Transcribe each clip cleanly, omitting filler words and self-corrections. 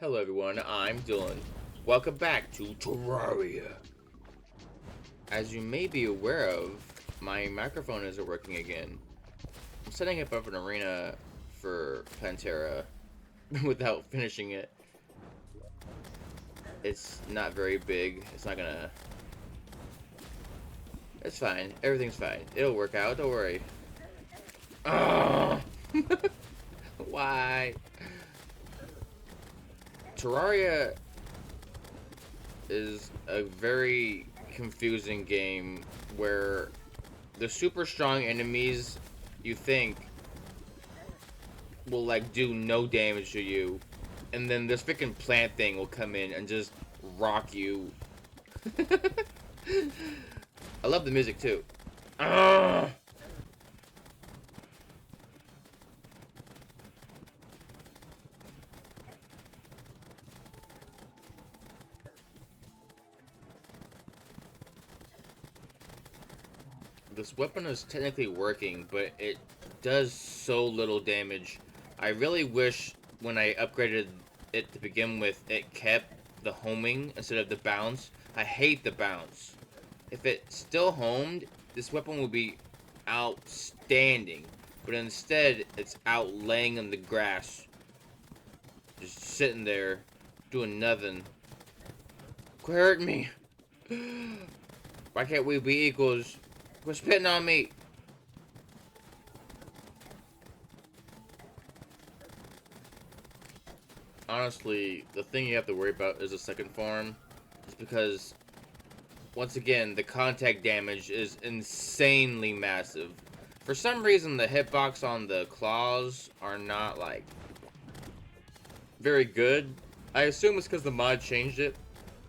Hello everyone, I'm Dylan. Welcome back to Terraria. As you may be aware of, my microphone isn't working again. I'm setting up an arena for Planterra without finishing it. It's not very big. It's fine. Everything's fine. It'll work out, don't worry. Oh! Why? Terraria is a very confusing game where the super strong enemies you think will like do no damage to you, and then this freaking plant thing will come in and just rock you. I love the music too. Ugh! This weapon is technically working, but it does so little damage. I really wish when I upgraded it to begin with, it kept the homing instead of the bounce. I hate the bounce. If it still homed, this weapon would be outstanding. But instead, it's out laying in the grass. Just sitting there, doing nothing. Quit hurting me. Why can't we be equals? Quit spitting on me. Honestly, the thing you have to worry about is the second farm. Just because, once again, the contact damage is insanely massive. For some reason, the hitbox on the claws are not, like, very good. I assume it's because the mod changed it.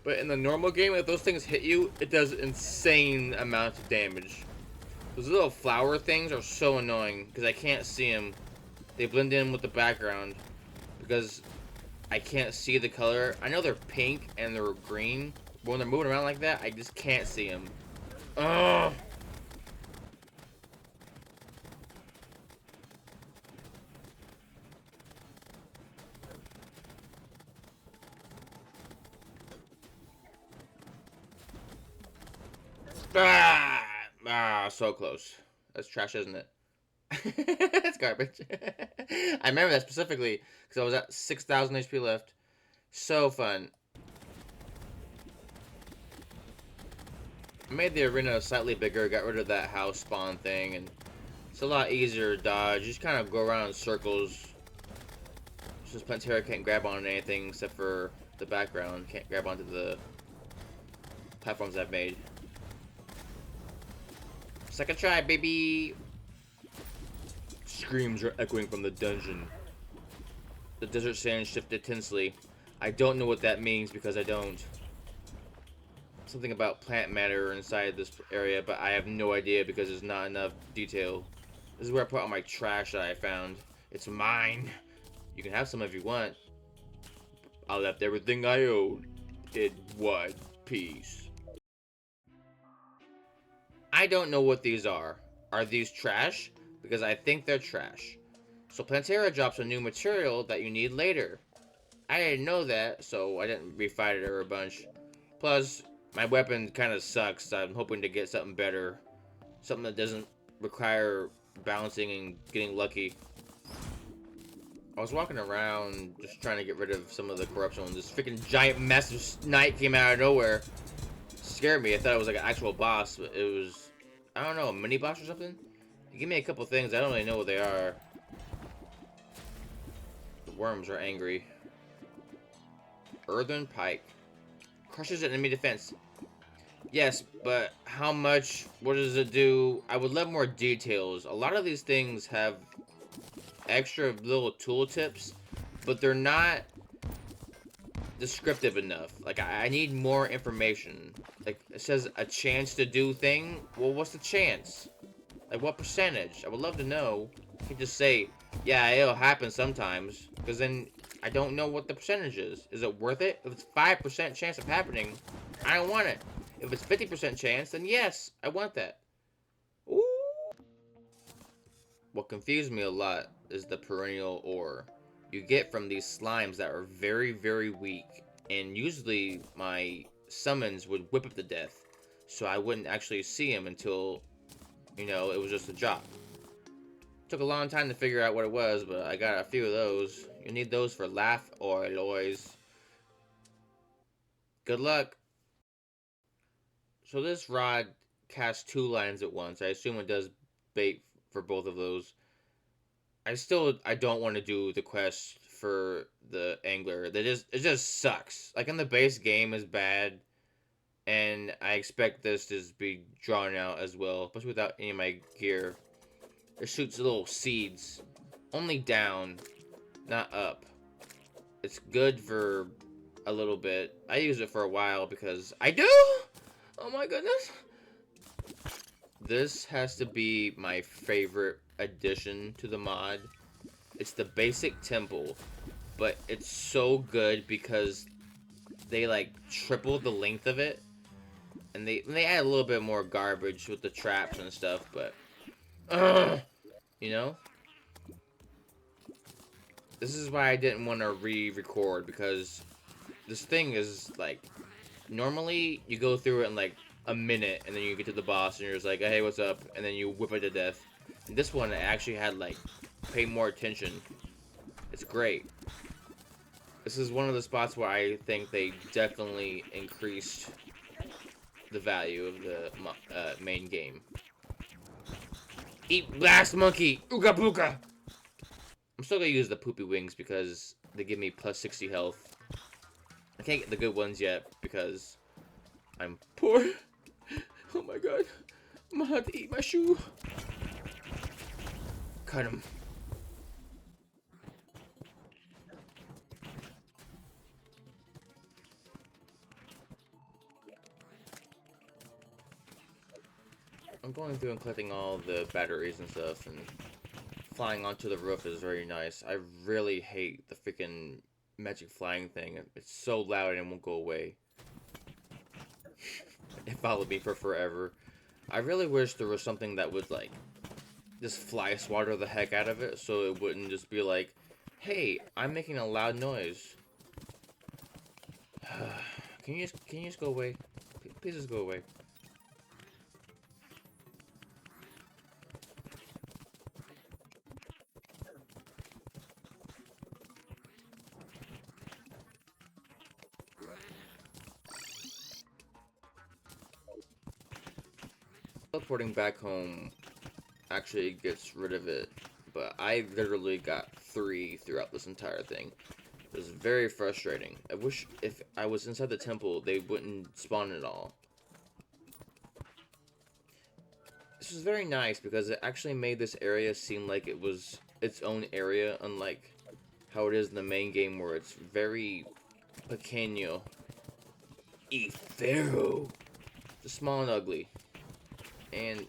But in the normal game, if those things hit you, it does insane amounts of damage. Those little flower things are so annoying because I can't see them. They blend in with the background because I can't see the color. I know they're pink and they're green, but when they're moving around like that, I just can't see them. Ugh! So close. That's trash, isn't it? That's garbage. I remember that specifically because I was at 6,000 HP left. So fun. I made the arena slightly bigger, got rid of that house spawn thing, and it's a lot easier to dodge. You just kind of go around in circles. Since Planterra can't grab on anything except for the background, can't grab onto the platforms I've made. Second try, baby! Screams are echoing from the dungeon. The desert sand shifted tensely. I don't know what that means because I don't. Something about plant matter inside this area, but I have no idea because there's not enough detail. This is where I put all my trash that I found. It's mine. You can have some if you want. I left everything I owed in one piece. I don't know what these are. Are these trash? Because I think they're trash. So Planterra drops a new material that you need later. I didn't know that, so I didn't refight it or a bunch. Plus, my weapon kind of sucks. So I'm hoping to get something better. Something that doesn't require bouncing and getting lucky. I was walking around just trying to get rid of some of the corruption when this freaking giant massive knight came out of nowhere. It scared me. I thought it was like an actual boss, but it was, I don't know, a mini boss or something? He gave me a couple things. I don't really know what they are. The worms are angry. Earthen pike. Crushes enemy defense. Yes, but how much? What does it do? I would love more details. A lot of these things have extra little tooltips, but they're not descriptive enough. Like, I need more information. Like, it says a chance to do thing. Well, what's the chance? Like, what percentage? I would love to know. You could just say, yeah, it'll happen sometimes. Because then I don't know what the percentage is. Is it worth it? If it's 5% chance of happening, I don't want it. If it's 50% chance, then yes, I want that. Ooh. What confused me a lot is the perennial ore. you get from these slimes that are very, very weak. And usually my summons would whip up to death. So I wouldn't actually see him until, you know, it was just a drop. Took a long time to figure out what it was, but I got a few of those. You need those for laugh or alloys. Good luck. So this rod casts 2 lines at once. I assume it does bait for both of those. I don't want to do the quest for the angler. It just sucks. Like in the base game is bad, and I expect this to be drawn out as well, especially without any of my gear. It shoots little seeds, only down, not up. It's good for a little bit. I use it for a while because I do. Oh my goodness. This has to be my favorite addition to the mod. It's the basic temple, but it's so good because they like tripled the length of it, and they add a little bit more garbage with the traps and stuff, but you know, this is why I didn't want to re-record, because this thing is like, normally you go through it in like a minute and then you get to the boss and you're just like, hey, what's up, and then you whip it to death. And this one I actually had like pay more attention. It's great. This is one of the spots where I think they definitely increased the value of the main game. Eat blast monkey! Ooga booga! I'm still gonna use the poopy wings because they give me plus 60 health. I can't get the good ones yet because I'm poor. Oh my god. I'm gonna have to eat my shoe. Cut him. I'm going through and collecting all the batteries and stuff, and flying onto the roof is very nice. I really hate the freaking magic flying thing. It's so loud and it won't go away. It followed me for forever. I really wish there was something that would like just fly swatter the heck out of it, so it wouldn't just be like, hey, I'm making a loud noise. Can you just go away? Please just go away. Teleporting back home actually gets rid of it, but I literally got 3 throughout this entire thing. It was very frustrating. I wish if I was inside the temple, they wouldn't spawn at all. This was very nice because it actually made this area seem like it was its own area, unlike how it is in the main game where it's very pequeño y feo. Just small and ugly. And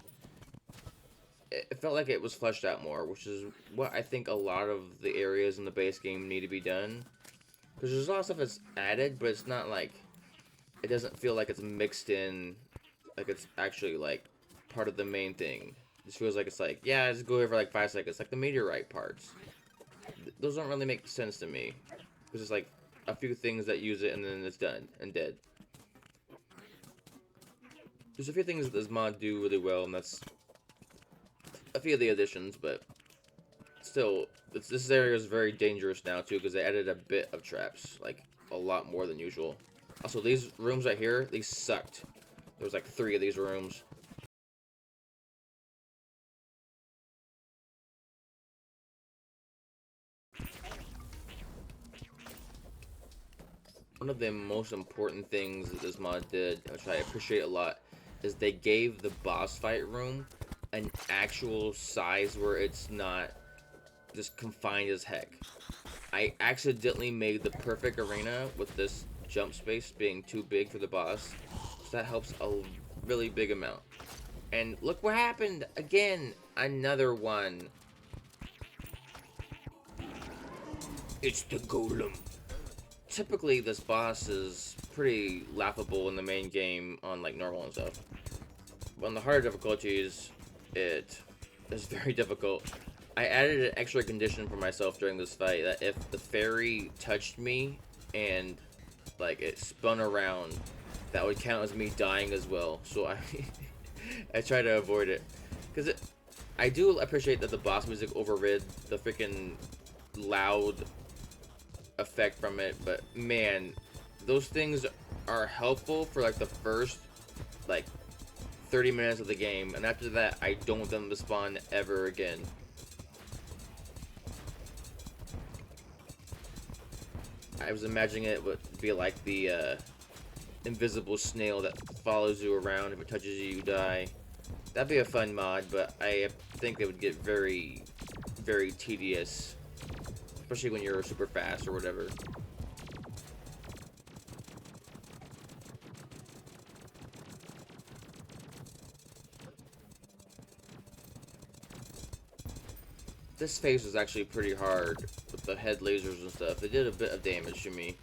it felt like it was fleshed out more, which is what I think a lot of the areas in the base game need to be done. Because there's a lot of stuff that's added, but it's not like, it doesn't feel like it's mixed in, like it's actually like part of the main thing. It just feels like it's like, yeah, just go here for like 5 seconds, like the meteorite parts. Those don't really make sense to me. Because it's like a few things that use it and then it's done and dead. There's a few things that this mod do really well, and that's a few of the additions, but still, this area is very dangerous now too, because they added a bit of traps, like a lot more than usual. Also, these rooms right here, these sucked. There was like 3 of these rooms. One of the most important things that this mod did, which I appreciate a lot, is they gave the boss fight room an actual size where it's not just confined as heck. I accidentally made the perfect arena with this jump space being too big for the boss, so that helps a really big amount. And look what happened again, another one. It's the golem. Typically this boss is pretty laughable in the main game on like normal and stuff, but on the harder difficulties it is very difficult. I added an extra condition for myself during this fight that if the fairy touched me and like it spun around, that would count as me dying as well. So I I try to avoid it because I do appreciate that the boss music overrid the freaking loud effect from it, but man, those things are helpful for like the first like 30 minutes of the game, and after that I don't want them to spawn ever again. I was imagining it would be like the invisible snail that follows you around. If it touches you, you die. That'd be a fun mod, but I think it would get very, very tedious, especially when you're super fast or whatever. This phase was actually pretty hard with the head lasers and stuff. They did a bit of damage to me,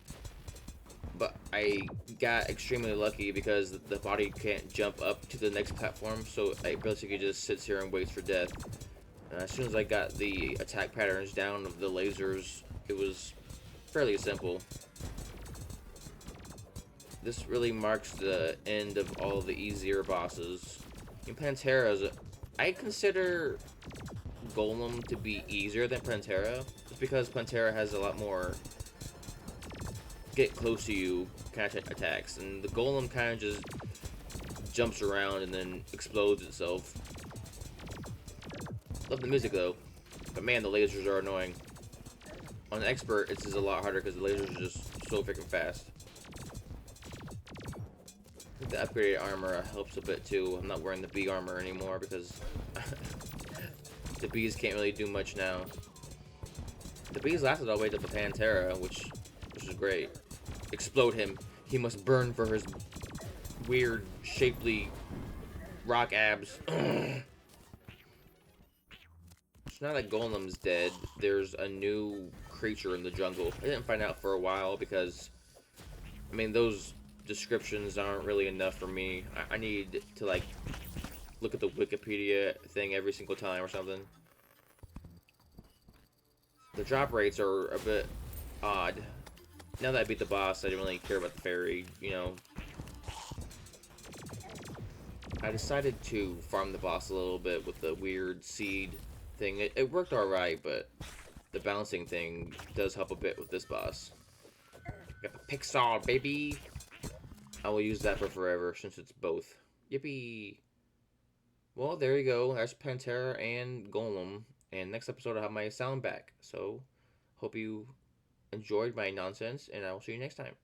but I got extremely lucky because the body can't jump up to the next platform, so I basically just sits here and waits for death. And as soon as I got the attack patterns down of the lasers, it was fairly simple. This really marks the end of all the easier bosses. In Planterra, I consider Golem to be easier than Planterra, just because Planterra has a lot more get close to you kind of attacks, and the Golem kind of just jumps around and then explodes itself. Love the music though, but man, the lasers are annoying. On Expert, it's just a lot harder because the lasers are just so freaking fast. I think the upgraded armor helps a bit too. I'm not wearing the bee armor anymore because the bees can't really do much now. The bees lasted all the way to the Planterra, which is great. Explode him. He must burn for his weird, shapely rock abs. So now that Golem's dead, there's a new creature in the jungle. I didn't find out for a while because, I mean, those descriptions aren't really enough for me. I need to, like, look at the Wikipedia thing every single time or something. The drop rates are a bit odd. Now that I beat the boss, I didn't really care about the fairy, you know. I decided to farm the boss a little bit with the weird seed thing. It worked alright, but the bouncing thing does help a bit with this boss. Got the Pixar, baby! I will use that for forever, since it's both. Yippee! Well, there you go. That's Planterra and Golem. And next episode, I'll have my sound back. So, hope you enjoyed my nonsense, and I will see you next time.